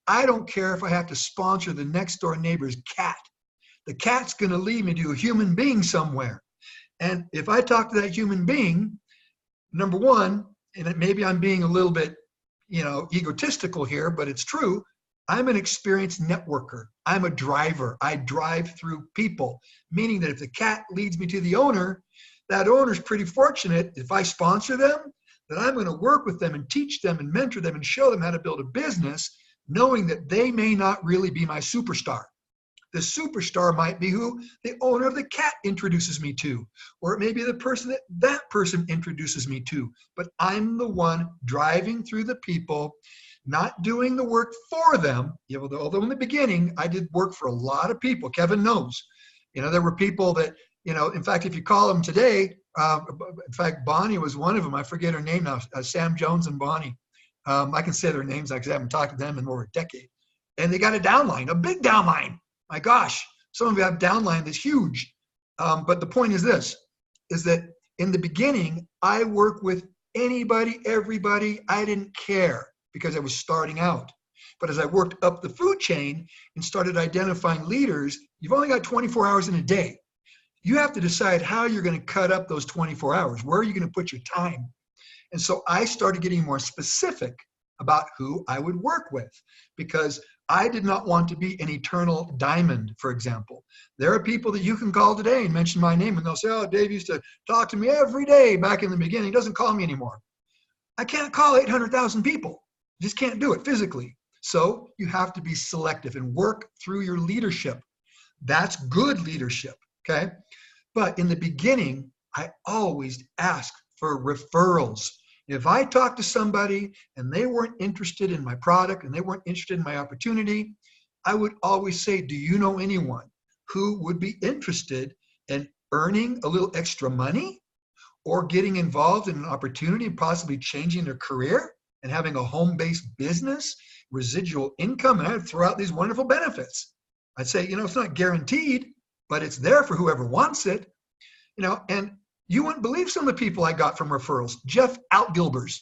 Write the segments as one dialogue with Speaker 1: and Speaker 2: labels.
Speaker 1: I don't care if I have to sponsor the next door neighbor's cat. The cat's going to lead me to a human being somewhere. And if I talk to that human being, number one, and maybe I'm being a little bit, egotistical here, but it's true. I'm an experienced networker. I'm a driver. I drive through people, meaning that if the cat leads me to the owner, that owner's pretty fortunate. If I sponsor them, that I'm going to work with them and teach them and mentor them and show them how to build a business, knowing that they may not really be my superstar. The superstar might be who the owner of the cat introduces me to, or it may be the person that person introduces me to. But I'm the one driving through the people, not doing the work for them. Although in the beginning, I did work for a lot of people. Kevin knows. There were people that, in fact, if you call them today, in fact, Bonnie was one of them. I forget her name now, Sam Jones and Bonnie. I can say their names because I haven't talked to them in over a decade. And they got a downline, a big downline. My gosh, some of you have downline that's huge. But the point is this, is that in the beginning, I worked with anybody, everybody. I didn't care because I was starting out. But as I worked up the food chain and started identifying leaders, you've only got 24 hours in a day. You have to decide how you're going to cut up those 24 hours. Where are you going to put your time? And so I started getting more specific about who I would work with, because I did not want to be an eternal diamond, for example. There are people that you can call today and mention my name, and they'll say, oh, Dave used to talk to me every day back in the beginning. He doesn't call me anymore. I can't call 800,000 people. Just can't do it physically. So you have to be selective and work through your leadership. That's good leadership, okay? But in the beginning, I always ask for referrals. If I talk to somebody and they weren't interested in my product and they weren't interested in my opportunity, I would always say, do you know anyone who would be interested in earning a little extra money or getting involved in an opportunity and possibly changing their career and having a home-based business, residual income, and I'd throw out these wonderful benefits. I'd say, it's not guaranteed, but it's there for whoever wants it, and you wouldn't believe some of the people I got from referrals. Jeff Outgilbers,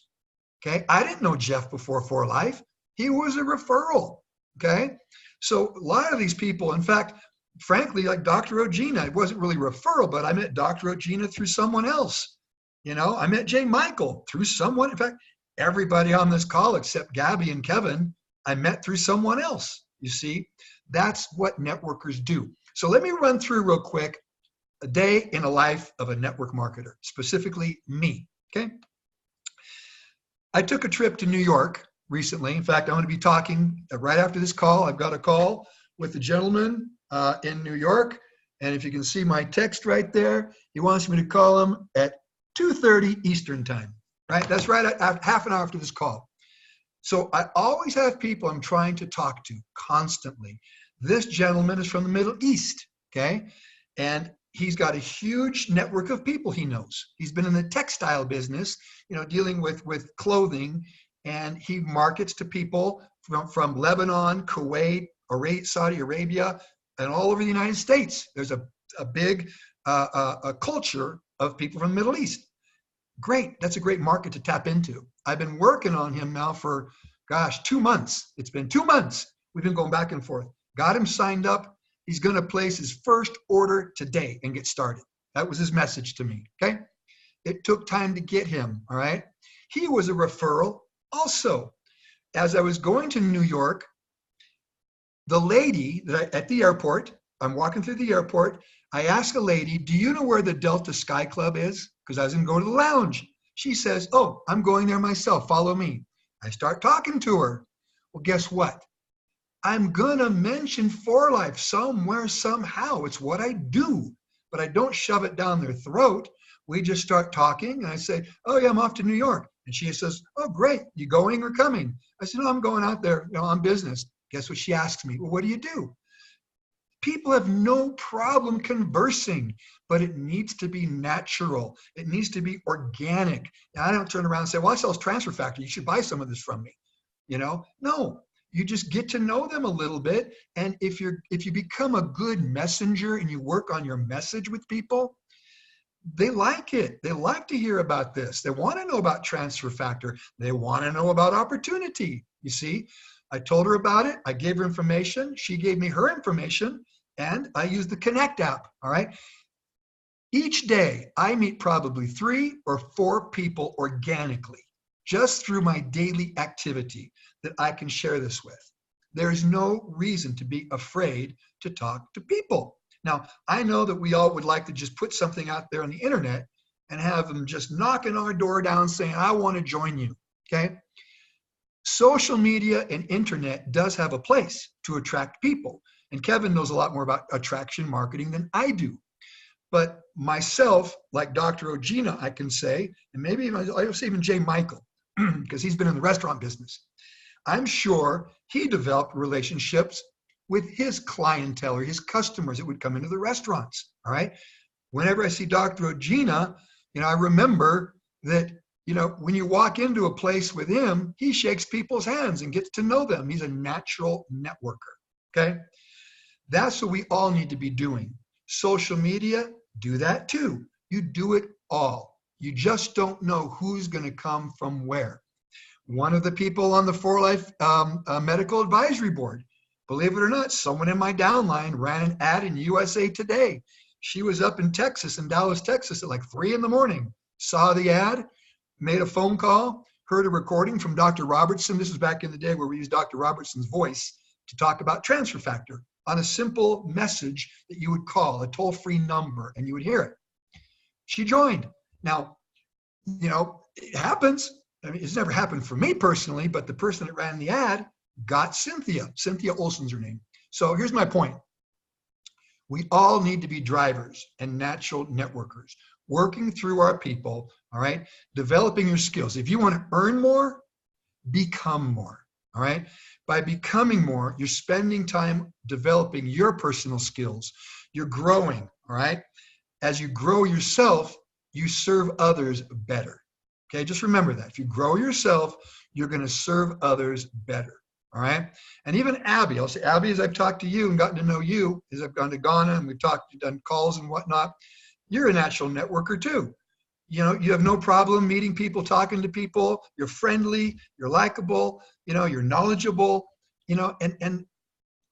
Speaker 1: okay? I didn't know Jeff before For Life. He was a referral, okay? So a lot of these people, in fact, frankly, like Dr. Ogina, it wasn't really referral, but I met Dr. Ogina through someone else. I met Jay Michael through someone. In fact, everybody on this call except Gabby and Kevin, I met through someone else. You see, that's what networkers do. So let me run through real quick a day in a life of a network marketer, specifically me, okay? I took a trip to New York recently. In fact, I'm going to be talking right after this call. I've got a call with a gentleman in New York, and if you can see my text right there, he wants me to call him at 2:30 Eastern time, right? That's right at half an hour after this call. So I always have people I'm trying to talk to constantly. This gentleman is from the Middle East, okay? And he's got a huge network of people he knows. He's been in the textile business, dealing with clothing, and he markets to people from Lebanon, Kuwait, Saudi Arabia, and all over the United States. There's a big a culture of people from the Middle East. Great. That's a great market to tap into. I've been working on him now for, 2 months. It's been 2 months. We've been going back and forth. Got him signed up. He's going to place his first order today and get started. That was his message to me, okay? It took time to get him, all right? He was a referral also. As I was going to New York, the lady at the airport, I'm walking through the airport, I asked a lady, do you know where the Delta Sky Club is? Because I was going to go to the lounge. She says, oh, I'm going there myself. Follow me. I start talking to her. Well, guess what? I'm going to mention For Life somewhere, somehow. It's what I do, but I don't shove it down their throat. We just start talking, and I say, oh, yeah, I'm off to New York. And she says, oh, great. You going or coming? I said, no, I'm going out there on business. Guess what she asks me? Well, what do you do? People have no problem conversing, but it needs to be natural. It needs to be organic. And I don't turn around and say, well, I sell Transfer Factory. You should buy some of this from me. No. You just get to know them a little bit. And if you become a good messenger and you work on your message with people, they like it. They like to hear about this. They want to know about Transfer Factor. They want to know about opportunity, you see. I told her about it. I gave her information. She gave me her information, and I used the Connect app. All right. Each day, I meet probably 3 or 4 people organically, just through my daily activity that I can share this with. There's no reason to be afraid to talk to people. Now, I know that we all would like to just put something out there on the internet and have them just knocking our door down saying, I want to join you, okay? Social media and internet does have a place to attract people. And Kevin knows a lot more about attraction marketing than I do. But myself, like Dr. Ogina, I can say, and maybe even, I would say even Jay Michael, because he's been in the restaurant business. I'm sure he developed relationships with his clientele or his customers that would come into the restaurants, all right? Whenever I see Dr. Ogina, I remember that, when you walk into a place with him, he shakes people's hands and gets to know them. He's a natural networker, okay? That's what we all need to be doing. Social media, do that too. You do it all. You just don't know who's going to come from where. One of the people on the For Life Medical Advisory Board, believe it or not, someone in my downline ran an ad in USA Today. She was up in Texas, in Dallas, Texas, at like 3 in the morning, saw the ad, made a phone call, heard a recording from Dr. Robertson. This was back in the day where we used Dr. Robertson's voice to talk about transfer factor on a simple message that you would call, a toll-free number, and you would hear it. She joined. Now, it happens. I mean, it's never happened for me personally, but the person that ran the ad got Cynthia. Cynthia Olson's her name. So here's my point. We all need to be drivers and natural networkers, working through our people, all right? Developing your skills. If you want to earn more, become more, all right? By becoming more, you're spending time developing your personal skills. You're growing, all right? As you grow yourself, you serve others better. Okay, just remember that. If you grow yourself, you're going to serve others better. All right. And even Abby, I'll say, Abby, as I've talked to you and gotten to know you, as I've gone to Ghana and we've done calls and whatnot, you're a natural networker too. You have no problem meeting people, talking to people. You're friendly, you're likable, you're knowledgeable, and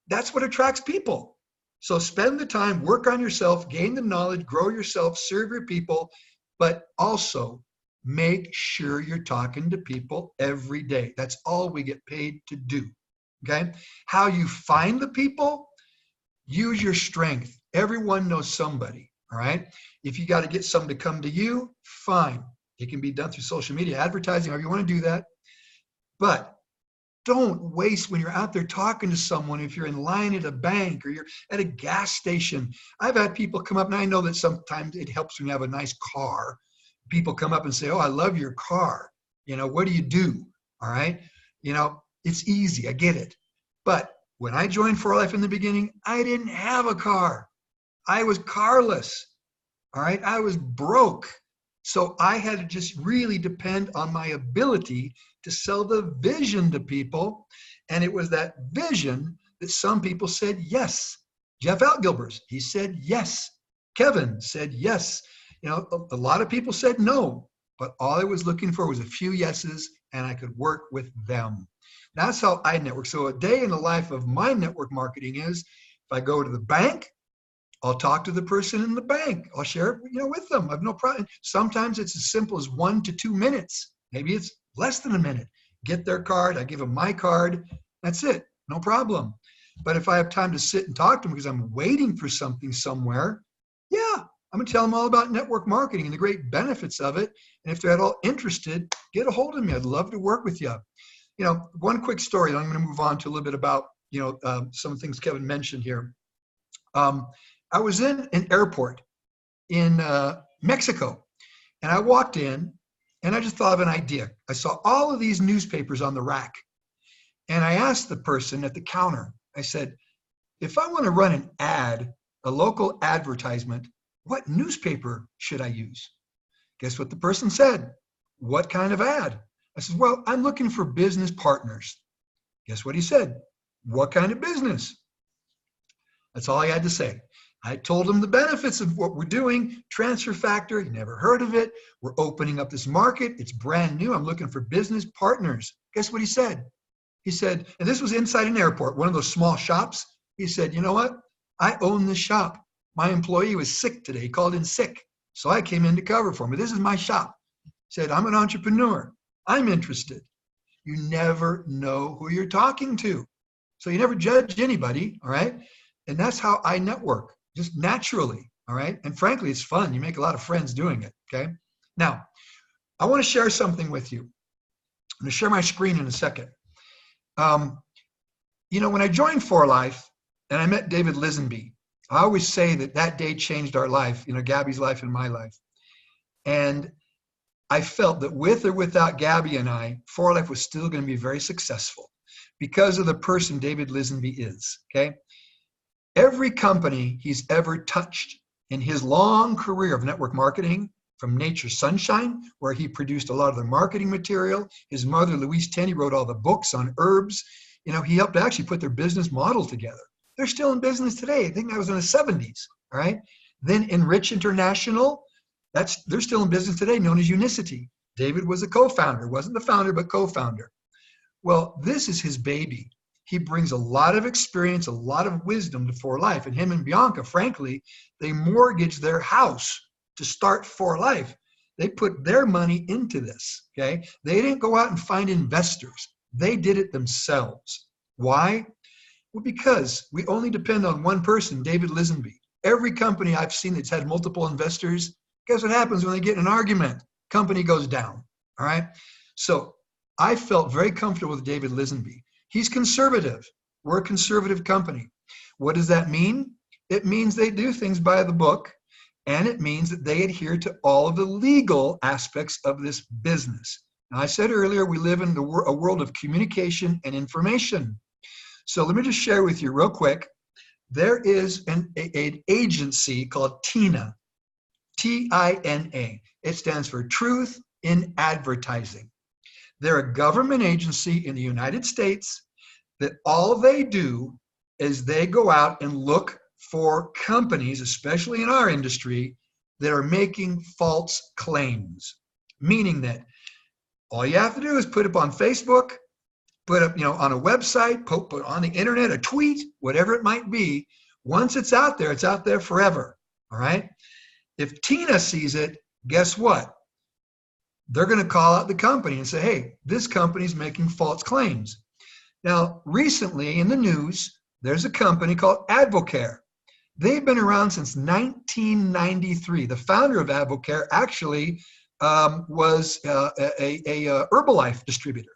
Speaker 1: that's what attracts people. So spend the time, work on yourself, gain the knowledge, grow yourself, serve your people, but also make sure you're talking to people every day. That's all we get paid to do, okay? How you find the people, use your strength. Everyone knows somebody, all right? If you got to get someone to come to you, fine. It can be done through social media, advertising, however you want to do that. But don't waste when you're out there talking to someone, if you're in line at a bank or you're at a gas station. I've had people come up, and I know that sometimes it helps when you have a nice car. People come up and say, oh, I love your car. What do you do? All right. It's easy. I get it. But when I joined For Life in the beginning, I didn't have a car. I was carless. All right. I was broke. So I had to just really depend on my ability to sell the vision to people. And it was that vision that some people said yes. Jeff Outgilbers, he said yes. Kevin said yes. A lot of people said no, but all I was looking for was a few yeses, and I could work with them. That's how I network. So a day in the life of my network marketing is, if I go to the bank, I'll talk to the person in the bank. I'll share it, with them. I have no problem. Sometimes it's as simple as 1 to 2 minutes. Maybe it's less than a minute. Get their card. I give them my card. That's it. No problem. But if I have time to sit and talk to them because I'm waiting for something somewhere, yeah, I'm going to tell them all about network marketing and the great benefits of it. And if they're at all interested, get a hold of me. I'd love to work with you. One quick story, and I'm going to move on to a little bit about, some things Kevin mentioned here. I was in an airport in Mexico, and I walked in, and I just thought of an idea. I saw all of these newspapers on the rack, and I asked the person at the counter, I said, if I want to run an ad, a local advertisement, what newspaper should I use? Guess what the person said? What kind of ad? I said, well, I'm looking for business partners. Guess what he said? What kind of business? That's all I had to say. I told him the benefits of what we're doing. Transfer factor, you never heard of it. We're opening up this market. It's brand new. I'm looking for business partners. Guess what he said? He said, and this was inside an airport, one of those small shops. He said, you know what? I own this shop. My employee was sick today. He called in sick. So I came in to cover for him. But this is my shop. He said, I'm an entrepreneur. I'm interested. You never know who you're talking to. So you never judge anybody, all right? And that's how I network, just naturally, all right? And frankly, it's fun. You make a lot of friends doing it, okay? Now, I want to share something with you. I'm going to share my screen in a second. You know, when I joined 4Life and I met David Lisenby, I always say that that day changed our life, you know, Gabby's life and my life. And I felt that with or without Gabby and I, 4Life was still going to be very successful because of the person David Lisenby is, okay? Every company he's ever touched in his long career of network marketing, from Nature Sunshine, where he produced a lot of the marketing material. His mother, Louise Tenney, wrote all the books on herbs. You know, he helped actually put their business model together. They're still in business today. I think that was in the 70s, all right? Then Enrich International, they're still in business today, known as Unicity. David was a co-founder, wasn't the founder, but co-founder. Well, this is his baby. He brings a lot of experience, a lot of wisdom to 4Life. And him and Bianca, frankly, they mortgaged their house to start 4Life. They put their money into this, okay? They didn't go out and find investors. They did it themselves. Why? Well, because we only depend on one person, David Lisenby. Every company I've seen that's had multiple investors, guess what happens when they get in an argument? Company goes down, all right? So I felt very comfortable with David Lisenby. He's conservative. We're a conservative company. What does that mean? It means they do things by the book, and it means that they adhere to all of the legal aspects of this business. Now, I said earlier, we live in a world of communication and information. So let me just share with you real quick. There is an agency called TINA, T-I-N-A. It stands for Truth in Advertising. They're a government agency in the United States that all they do is they go out and look for companies, especially in our industry, that are making false claims. Meaning that all you have to do is put up on Facebook, put up, you know, on a website, put on the internet, a tweet, whatever it might be. Once it's out there forever, all right? If Tina sees it, guess what? They're going to call out the company and say, hey, this company's making false claims. Now, recently in the news, there's a company called Advocare. They've been around since 1993. The founder of Advocare actually was a Herbalife distributor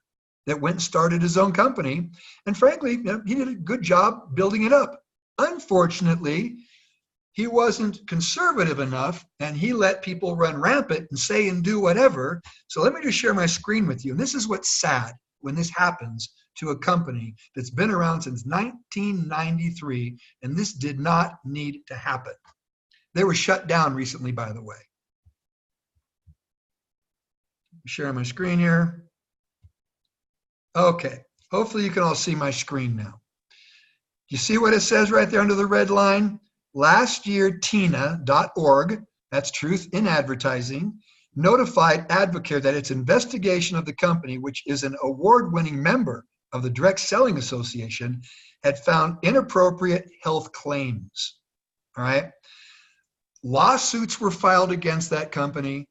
Speaker 1: that went and started his own company. And frankly, you know, he did a good job building it up. Unfortunately, he wasn't conservative enough, and he let people run rampant and say and do whatever. So let me just share my screen with you. And this is what's sad when this happens to a company that's been around since 1993, and this did not need to happen. They were shut down recently, by the way. Sharing my screen here. Okay, hopefully you can all see my screen now. You see what it says right there under the red line? Last year, TINA.org, that's Truth in Advertising, notified Advocare that its investigation of the company, which is an award-winning member of the Direct Selling Association, had found inappropriate health claims, all right? Lawsuits were filed against that company,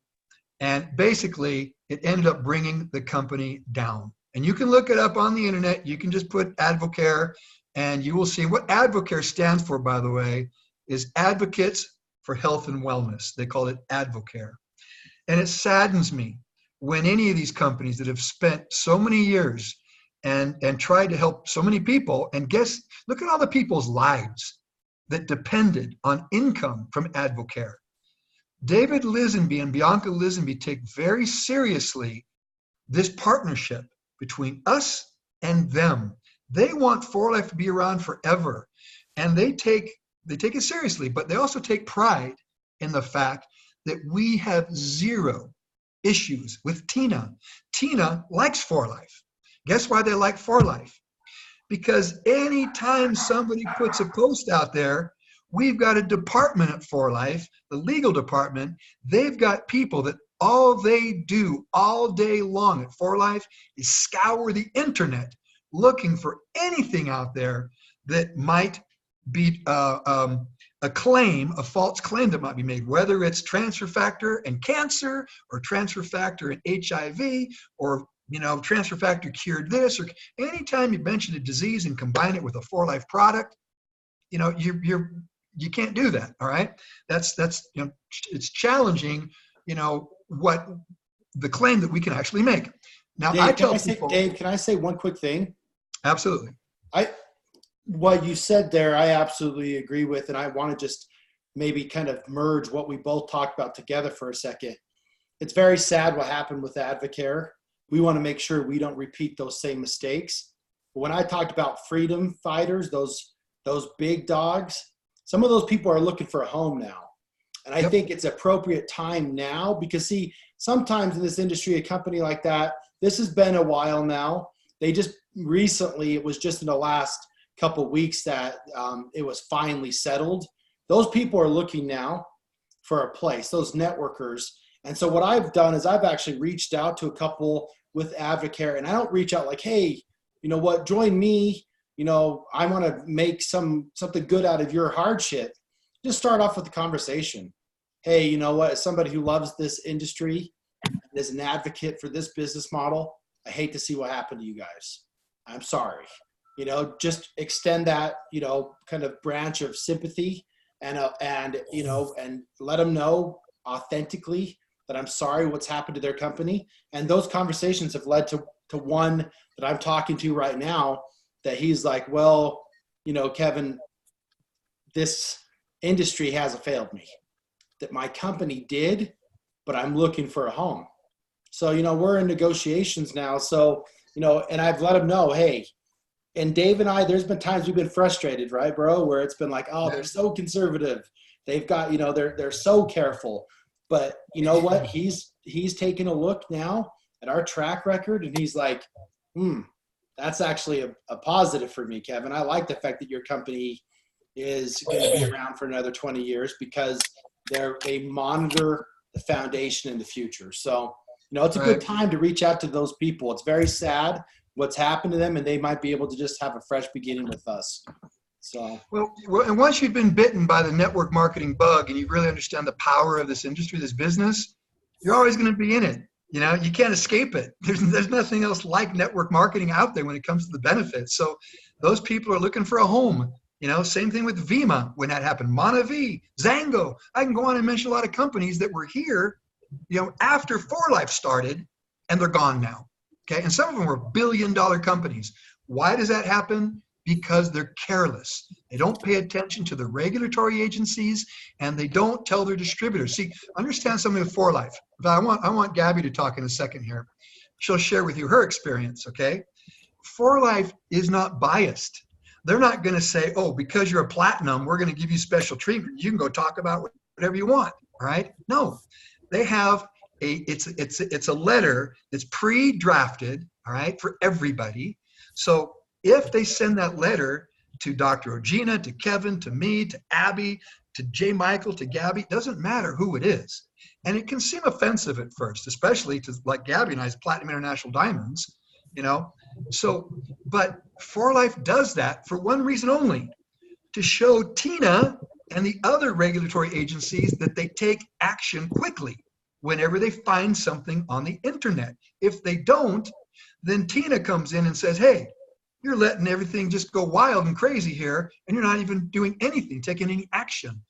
Speaker 1: and basically it ended up bringing the company down. And you can look it up on the internet. You can just put Advocare, and you will see what Advocare stands for, by the way, is Advocates for Health and Wellness. They call it Advocare. And it saddens me when any of these companies that have spent so many years and tried to help so many people, and look at all the people's lives that depended on income from Advocare. David Lisenby and Bianca Lisenby take very seriously this partnership between us and them. They want 4Life to be around forever, and they take it seriously, but they also take pride in the fact that we have zero issues with Tina. Tina likes 4Life. Guess why they like 4Life? Because anytime somebody puts a post out there, we've got a department at 4Life, the legal department. They've got people that all they do all day long at 4Life is scour the internet looking for anything out there that might be a claim, a false claim that might be made, whether it's transfer factor and cancer, or transfer factor and HIV, or transfer factor cured this, or anytime you mention a disease and combine it with a 4Life product, you can't do that. All right, that's it's challenging. What the claim that we can actually make. Now,
Speaker 2: Dave,
Speaker 1: I tell people,
Speaker 2: Dave, can I say one quick thing?
Speaker 1: Absolutely.
Speaker 2: What you said there, I absolutely agree with, and I want to just maybe kind of merge what we both talked about together for a second. It's very sad what happened with Advocare. We want to make sure we don't repeat those same mistakes. But when I talked about freedom fighters, those big dogs, some of those people are looking for a home now. And I think it's appropriate time now because, see, sometimes in this industry, a company like that, this has been a while now. They just recently, it was just in the last couple of weeks that it was finally settled. Those people are looking now for a place, those networkers. And so what I've done is I've actually reached out to a couple with Advocare, and I don't reach out like, hey, you know what, join me. I want to make something good out of your hardship. Just start off with the conversation. Hey, you know what, as somebody who loves this industry and is an advocate for this business model, I hate to see what happened to you guys. I'm sorry. Just extend that, kind of branch of sympathy and let them know authentically that I'm sorry what's happened to their company. And those conversations have led to one that I'm talking to right now, that he's like, well, Kevin, this industry hasn't failed me, that my company did, but I'm looking for a home. So, we're in negotiations now. So, and I've let him know, hey, and Dave and I, there's been times we've been frustrated, right, bro? Where it's been like, oh, they're so conservative. They've got, they're so careful. But you know what? He's taking a look now at our track record, and he's like, that's actually a positive for me, Kevin. I like the fact that your company is going to be around for another 20 years because they monitor the foundation in the future. So, it's a good time to reach out to those people. It's very sad what's happened to them, and they might be able to just have a fresh beginning with us. So
Speaker 1: well, and once you've been bitten by the network marketing bug and you really understand the power of this industry, this business, you're always going to be in it. You can't escape it. There's nothing else like network marketing out there when it comes to the benefits. So those people are looking for a home. Same thing with Vima when that happened. Monavi, Zango. I can go on and mention a lot of companies that were here, after 4Life started, and they're gone now. Okay, and some of them were billion-dollar companies. Why does that happen? Because they're careless. They don't pay attention to the regulatory agencies, and they don't tell their distributors. See, understand something with 4Life. I want Gabby to talk in a second here. She'll share with you her experience, okay? 4Life is not biased. They're not going to say, oh, because you're a platinum, we're going to give you special treatment. You can go talk about whatever you want, all right? No, they have it's a letter that's pre-drafted, all right, for everybody. So if they send that letter to Dr. Ogina, to Kevin, to me, to Abby, to J. Michael, to Gabby, doesn't matter who it is. And it can seem offensive at first, especially to like Gabby and I's Platinum International Diamonds, So, but 4Life does that for one reason only, to show Tina and the other regulatory agencies that they take action quickly whenever they find something on the internet. If they don't, then Tina comes in and says, hey, you're letting everything just go wild and crazy here, and you're not even doing anything, taking any action.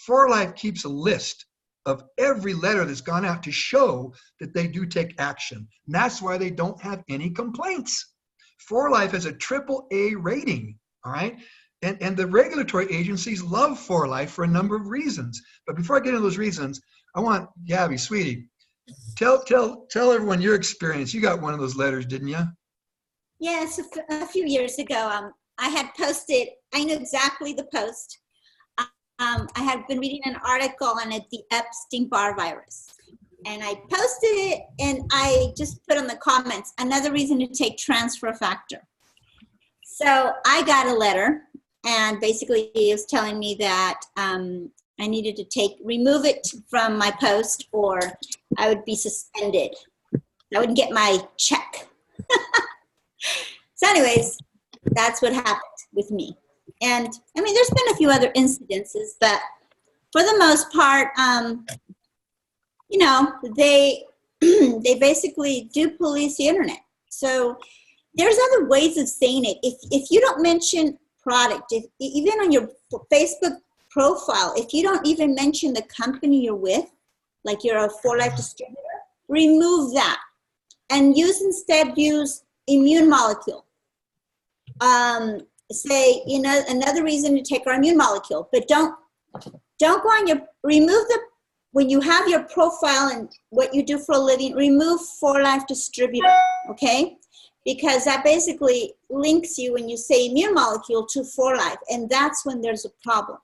Speaker 1: 4Life keeps a list of every letter that's gone out to show that they do take action. And that's why they don't have any complaints. 4Life has a AAA rating, all right? And the regulatory agencies love 4Life for a number of reasons. But before I get into those reasons, I want Gabby, sweetie, tell everyone your experience. You got one of those letters, didn't you?
Speaker 3: Yes, a few years ago, I had posted, I knew exactly the post. I had been reading an article on it, the Epstein-Barr virus. And I posted it, and I just put in the comments, another reason to take transfer factor. So I got a letter, and basically it was telling me that I needed to remove it from my post, or I would be suspended. I wouldn't get my check. So anyways, that's what happened with me. And I mean, there's been a few other incidences, but for the most part, you know, they they basically do police the internet. So there's other ways of saying it. If you don't mention product, even on your Facebook profile, if you don't even mention the company you're with, like you're a 4Life distributor, remove that and use immune molecule. Say, you know, another reason to take our immune molecule, but don't go on when you have your profile and what you do for a living, remove 4Life distributor, okay? Because that basically links you when you say immune molecule to 4Life, and that's when there's a problem.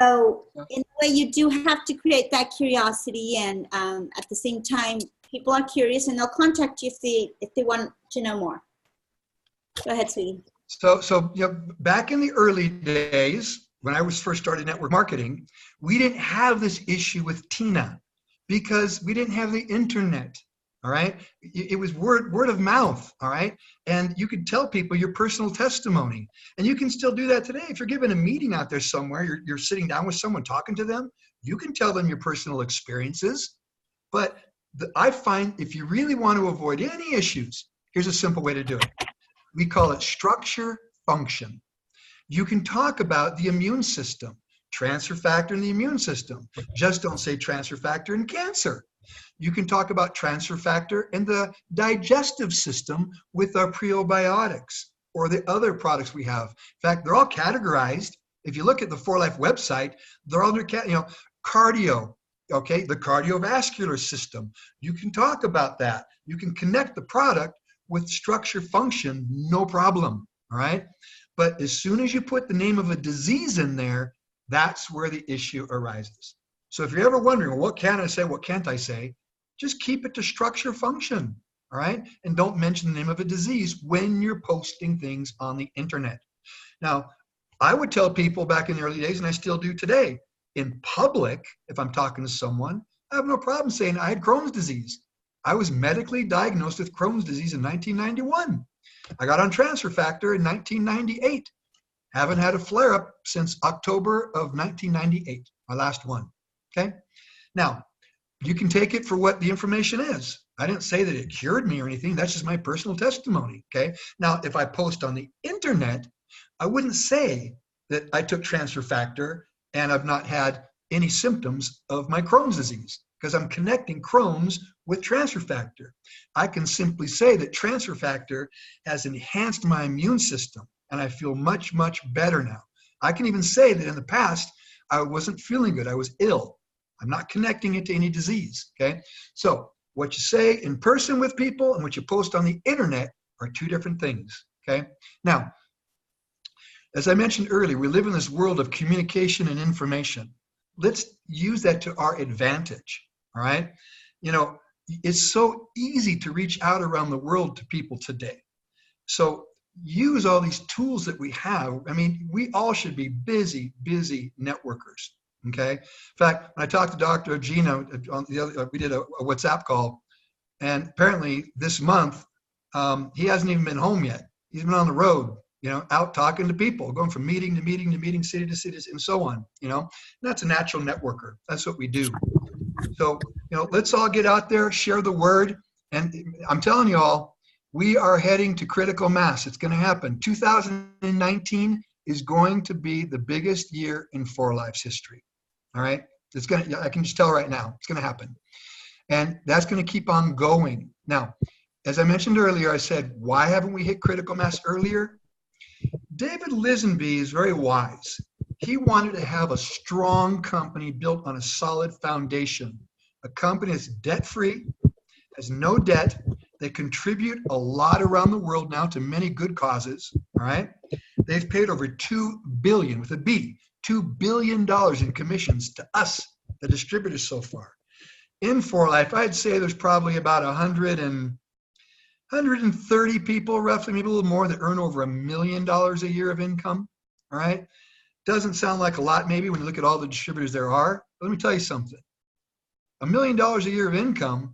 Speaker 3: So in a way, you do have to create that curiosity, and at the same time, people are curious and they'll contact you if they want to know more. Go ahead, sweetie.
Speaker 1: So you know, back in the early days, when I was first started network marketing, we didn't have this issue with Tina because we didn't have the internet. All right. It was word of mouth. All right. And you could tell people your personal testimony, and you can still do that today. If you're giving a meeting out there somewhere, you're sitting down with someone talking to them, you can tell them your personal experiences. But I find if you really want to avoid any issues, here's a simple way to do it. We call it structure function. You can talk about the immune system, transfer factor in the immune system. Just don't say transfer factor in cancer. You can talk about transfer factor in the digestive system with our prebiotics or the other products we have. In fact, they're all categorized. If you look at the 4Life website, they're all under, cardio, okay, the cardiovascular system. You can talk about that. You can connect the product with structure function, no problem, all right? But as soon as you put the name of a disease in there, that's where the issue arises. So if you're ever wondering, well, what can I say, what can't I say? Just keep it to structure function, all right? And don't mention the name of a disease when you're posting things on the internet. Now, I would tell people back in the early days, and I still do today, in public, if I'm talking to someone, I have no problem saying I had Crohn's disease. I was medically diagnosed with Crohn's disease in 1991. I got on transfer factor in 1998. Haven't had a flare-up since October of 1998, my last one, okay? Now, you can take it for what the information is. I didn't say that it cured me or anything. That's just my personal testimony, okay? Now, if I post on the internet, I wouldn't say that I took transfer factor and I've not had any symptoms of my Crohn's disease, because I'm connecting Crohn's with transfer factor. I can simply say that transfer factor has enhanced my immune system and I feel much, much better now. I can even say that in the past, I wasn't feeling good. I was ill. I'm not connecting it to any disease, okay? So what you say in person with people and what you post on the internet are two different things, okay? Now, as I mentioned earlier, we live in this world of communication and information. Let's use that to our advantage, all right? You know, it's so easy to reach out around the world to people today. So use all these tools that we have. I mean, we all should be busy networkers, okay? In fact, when I talked to Dr. Gina, we did a WhatsApp call, and apparently this month, he hasn't even been home yet. He's been on the road, you know, out talking to people, going from meeting to meeting to meeting, city to city, and so on, you know? And that's a natural networker. That's what we do. So, you know, let's all get out there, share the word. And I'm telling you all, we are heading to critical mass. It's going to happen. 2019 is going to be the biggest year in 4Life's history. All right. It's going to, I can just tell right now, it's going to happen. And that's going to keep on going. Now, as I mentioned earlier, I said, why haven't we hit critical mass earlier? David Lisenby is very wise. He wanted to have a strong company built on a solid foundation, a company that's debt-free, has no debt. They contribute a lot around the world now to many good causes, all right? They've paid over $2 billion, with a B, $2 billion in commissions to us, the distributors so far. In 4Life, I'd say there's probably about 130 people, roughly, maybe a little more, that earn over $1 million a year of income, all right? Doesn't sound like a lot, maybe, when you look at all the distributors there are. But let me tell you something. $1 million a year of income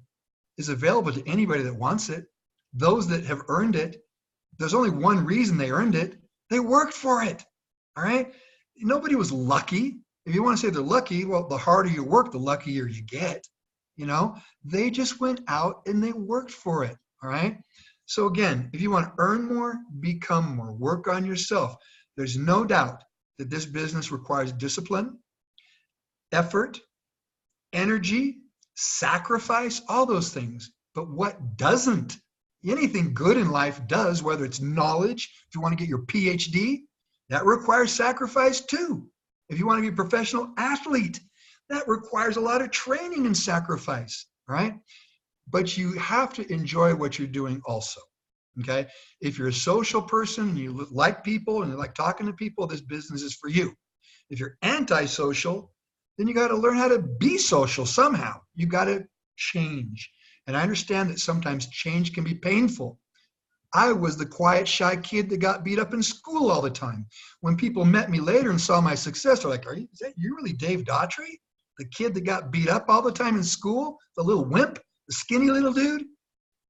Speaker 1: is available to anybody that wants it. Those that have earned it there's only one reason they earned it. They worked for it. All right. Nobody was lucky. If you want to say they're lucky, well, the harder you work, the luckier you get. You know, they just went out and they worked for it. All right. So again, if you want to earn more, become more, work on yourself. There's no doubt that this business requires discipline, effort, energy, sacrifice, all those things. But what doesn't? Anything good in life does, whether it's knowledge, if you want to get your Ph.D., that requires sacrifice too. If you want to be a professional athlete, that requires a lot of training and sacrifice, right? But you have to enjoy what you're doing also, okay? If you're a social person and you like people and you like talking to people, this business is for you. If you're antisocial, then you got to learn how to be social somehow. You got to change. And I understand that sometimes change can be painful. I was the quiet, shy kid that got beat up in school all the time. When people met me later and saw my success, they're like, is that you really Dave Daughtrey? The kid that got beat up all the time in school? The little wimp? The skinny little dude?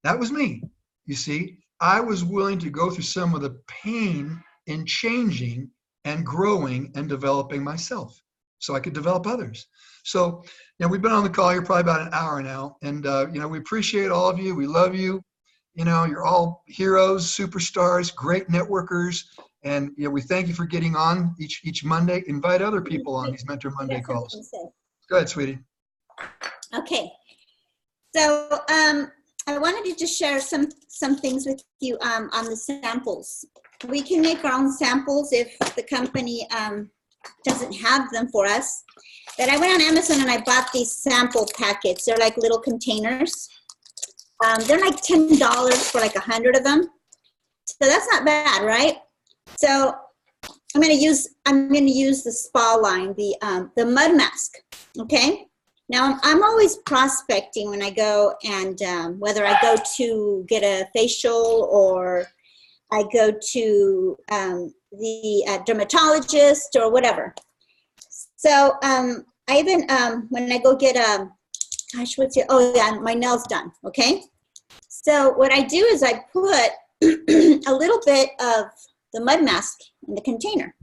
Speaker 1: That was me. You see, I was willing to go through some of the pain in changing and growing and developing myself so I could develop others. So, we've been on the call here probably about an hour now. And, we appreciate all of you. We love you. You're all heroes, superstars, great networkers. And, we thank you for getting on each Monday. Invite other people on these Mentor Monday calls. Go ahead, sweetie.
Speaker 3: Okay. So I wanted to just share some things with you on the samples. We can make our own samples if the company doesn't have them for us. But I went on Amazon and I bought these sample packets. They're like little containers. They're like $10 for like 100 of them. So that's not bad, right? So I'm gonna use the spa line, the mud mask. Okay. Now I'm always prospecting when I go, and whether I go to get a facial or I go to the dermatologist or whatever. So I even when I go get my nails done. Okay. So what I do is I put a little bit of the mud mask in the container.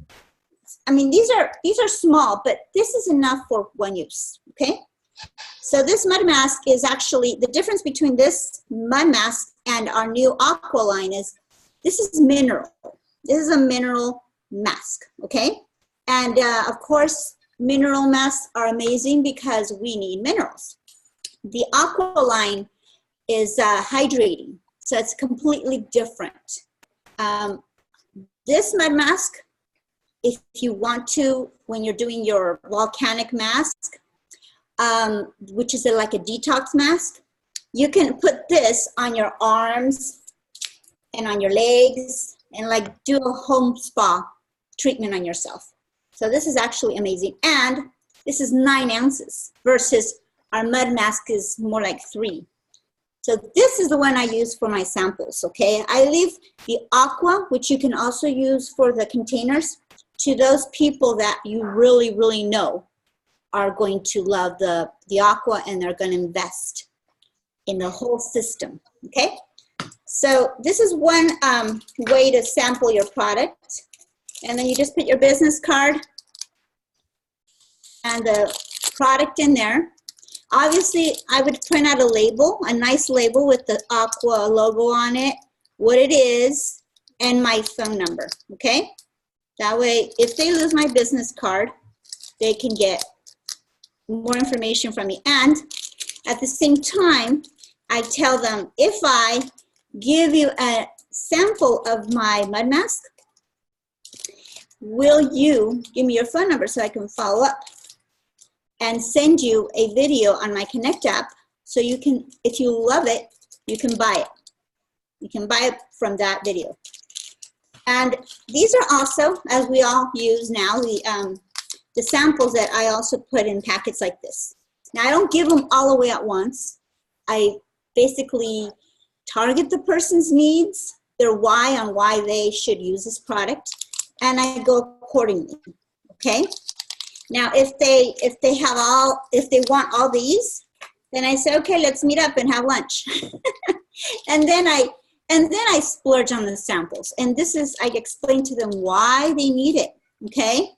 Speaker 3: I mean, these are small, but this is enough for one use, okay? So this mud mask is actually, the difference between this mud mask and our new aqua line is, this is mineral. This is a mineral mask, okay? And of course, mineral masks are amazing because we need minerals. The aqua line is hydrating, so it's completely different. This mud mask, if you want to, when you're doing your volcanic mask, which is like a detox mask, you can put this on your arms and on your legs and like do a home spa treatment on yourself. So this is actually amazing. And this is 9 ounces versus our mud mask is more like 3. So this is the one I use for my samples, okay? I leave the aqua, which you can also use for the containers, to those people that you really, really know are going to love the aqua and they're going to invest in the whole system, okay? So this is one way to sample your product. And then you just put your business card and the product in there. Obviously, I would print out a label, a nice label with the aqua logo on it, what it is, and my phone number, okay? That way, if they lose my business card, they can get more information from me. And at the same time, I tell them, if I give you a sample of my mud mask, will you give me your phone number so I can follow up and send you a video on my Connect app so you can, if you love it, you can buy it. You can buy it from that video. And these are also, as we all use now, the samples that I also put in packets like this. Now, I don't give them all away at once. I basically target the person's needs, their why on why they should use this product, and I go accordingly, okay? Now, if they want all these, then I say, okay, let's meet up and have lunch. And then And then I splurge on the samples. And this is, I explain to them why they need it, okay?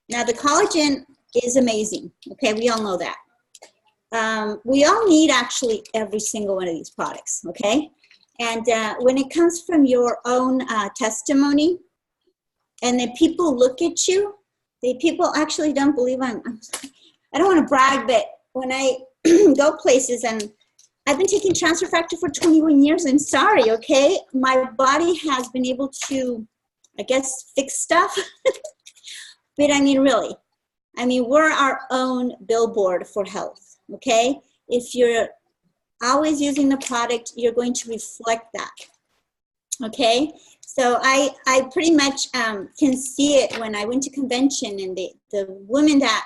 Speaker 3: Now the collagen is amazing, okay? We all know that. We all need actually every single one of these products, okay? And when it comes from your own testimony, and then people look at you, people actually don't believe I don't want to brag, but when I go places, and I've been taking transfer factor for 21 years, and sorry, okay? My body has been able to, I guess, fix stuff. But I mean, really, I mean, we're our own billboard for health, okay? If you're always using the product, you're going to reflect that, okay? So I pretty much can see it when I went to convention, and the women that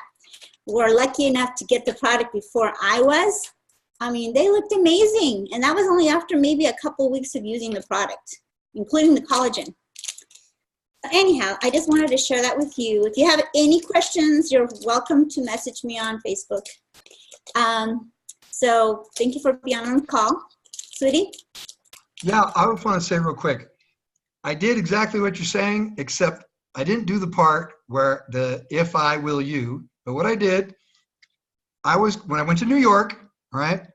Speaker 3: were lucky enough to get the product before I was, I mean, they looked amazing. And that was only after maybe a couple of weeks of using the product, including the collagen. Anyhow, I just wanted to share that with you. If you have any questions, you're welcome to message me on Facebook. So thank you for being on the call. Sweetie?
Speaker 1: Yeah, I would want to say real quick, I did exactly what you're saying, except I didn't do the part where the if I will you, but what I did, when I went to New York, right,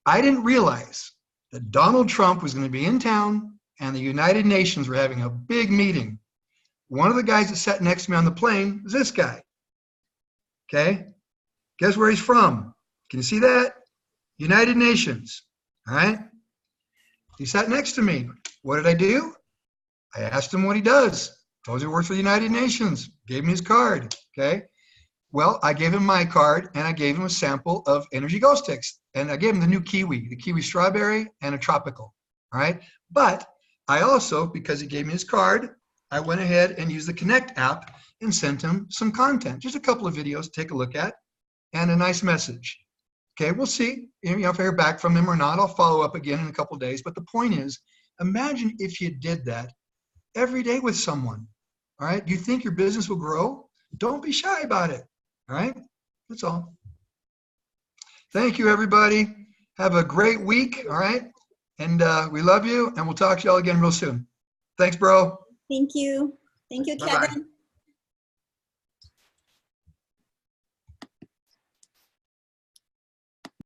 Speaker 1: I didn't realize that Donald Trump was going to be in town and the United Nations were having a big meeting. One of the guys that sat next to me on the plane was this guy. Okay? Guess where he's from? Can you see that? United Nations. All right? He sat next to me. What did I do? I asked him what he does. Told you he works for the United Nations. Gave him his card. Okay? Well, I gave him my card, and I gave him a sample of Energy Go Sticks. And I gave him the new kiwi, the kiwi strawberry, and a tropical. All right? But I also, because he gave me his card, I went ahead and used the Connect app and sent him some content. Just a couple of videos to take a look at and a nice message. Okay, we'll see if I hear back from him or not. I'll follow up again in a couple of days. But the point is, imagine if you did that every day with someone. All right? Do you think your business will grow? Don't be shy about it. All right? That's all. Thank you, everybody. Have a great week. All right? And we love you, and we'll talk to y'all again real soon. Thanks, bro.
Speaker 3: Thank you. Thank you, Kevin.
Speaker 1: Bye-bye.